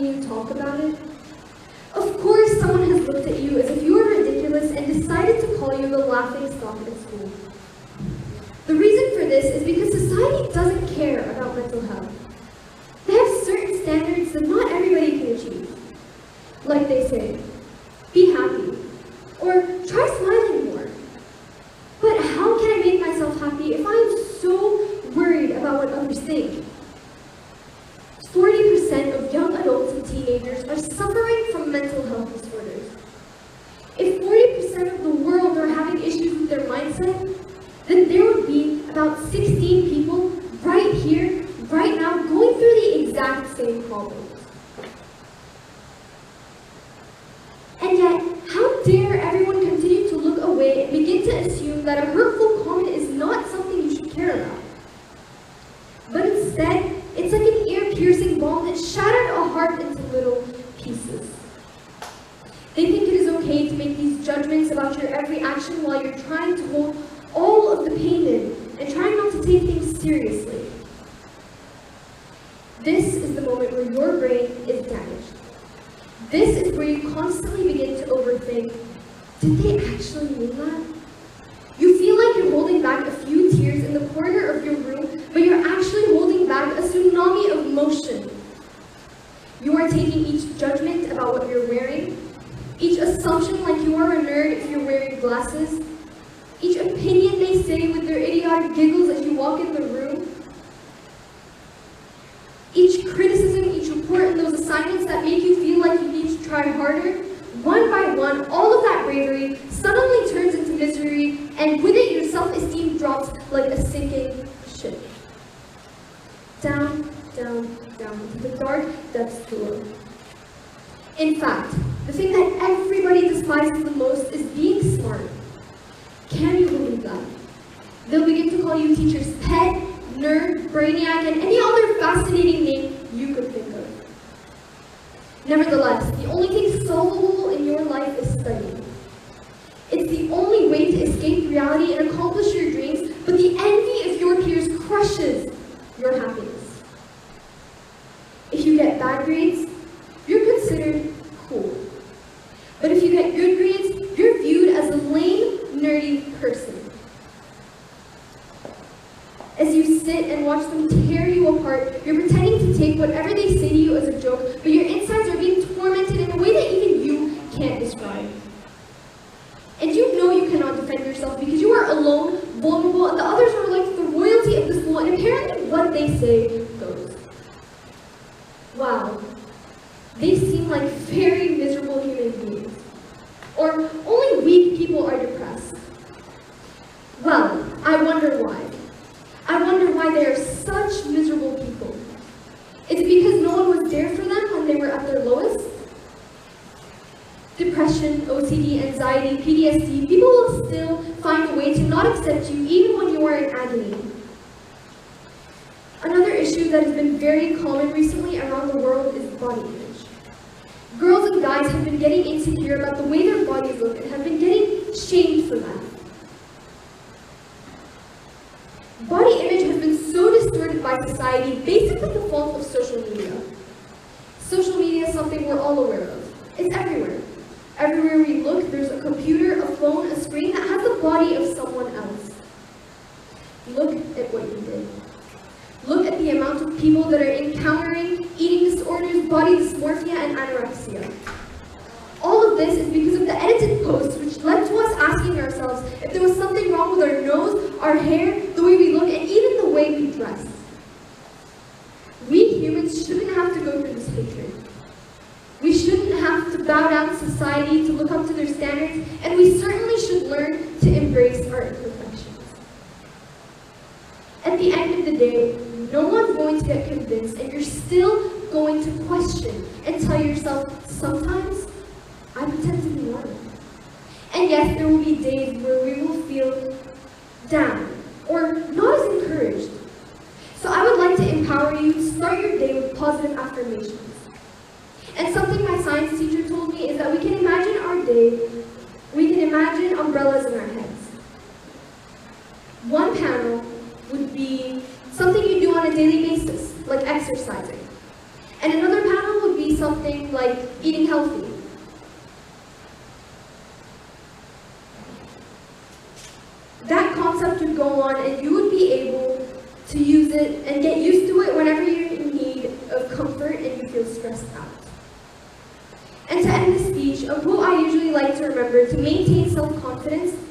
when you talk about it? Of course, someone has looked at you as if you were ridiculous and decided to call you the laughing stock at school. The reason for this is because society doesn't care about mental health. They have certain standards that not everybody can achieve. Like they say, be happy, or try smiling more. But how can I make myself happy if I'm so worried about what others think? 40% of young adults and teenagers are suffering from mental health disorders. If 40% of the world are having issues with their mindset, then there would be about 16 people right here, right now, going through the exact same problems. And yet, how dare everyone continue to look away and begin to assume that a hurtful comment is not something you should care about? But instead, it's like an ear-piercing bomb that shattered a heart into little pieces. They think it is okay to make these judgments about your every action while you're trying to hold all of the pain in and trying not to take things seriously. This is the moment where your brain is damaged. This is where you constantly begin to overthink, did they actually mean that? You feel like you're holding back a few tears in the corner of your room, but you're actually holding back a tsunami of emotion. You are taking each judgment about what you're wearing, each assumption like you are a nerd if you're wearing glasses, each opinion they say with their idiotic giggles as you walk in the room, each criticism, each report, and those assignments that make you feel like you need to try harder. One by one, all of that bravery suddenly turns into misery, and with it, your self-esteem drops like a sinking ship. Down, down, down, to the dark depths below. In fact, the thing that everybody despises the most is being smart. Can you believe that? They'll begin to call you teacher's pet, nerd, brainiac, and any other fascinating name you could think of. Nevertheless, the only thing solvable in your life is studying. It's the only way to escape reality and accomplish your dreams, but the envy of your peers crushes your happiness. If you get bad grades, you're considered cool. But if you get good grades, you're viewed as a lame, nerdy person. As you sit and watch them tear you apart, you're pretending to take whatever they say to you as a joke, but your insides are being tormented in a way that even you can't describe. And you know you cannot defend yourself because you are alone, vulnerable, and the others are like the royalty of the school, and apparently what they say goes. Wow. They seem like very miserable human beings. Or only weak people are depressed. Well, I wonder why. I wonder why they are such miserable people. Is it because no one was there for them when they were at their lowest? Depression, OCD, anxiety, PTSD, people will still find a way to not accept you even when you are in agony. Another issue that has been very common recently around the world is body image. Girls and guys have been getting insecure about the way their bodies look and have been getting shamed for that. Body image has been so distorted by society, basically the fault of social media. Social media is something we're all aware of. It's everywhere. Everywhere we look, there's a computer, a phone, a screen that has the body of someone else. Look at what you did. Look at the amount of people that are encountering eating disorders, body dysmorphia, and anorexia. All of this is because of the edited posts, which led to us asking ourselves if there was something wrong with our nose, our hair, the way we look, and even the way we dress. We humans shouldn't have to go through this hatred. We shouldn't have to bow down to society to look up to their standards, and we certainly should learn to embrace our imperfections. At the end of the day, no one's going to get convinced, and you're still going to question and tell yourself, sometimes I pretend to be normal. And yes, there will be days where we will feel down or not as encouraged. So I would like to empower you to start your day with positive affirmations. And something my science teacher told me is that we can imagine our day, we can imagine umbrellas in our heads. One panel would be something you do on a daily basis, like exercising. And another panel would be something like eating healthy. That concept would go on and you would be able to use it and get used to it whenever you're in need of comfort and you feel stressed out. And to end this speech, a quote I usually like to remember to maintain self-confidence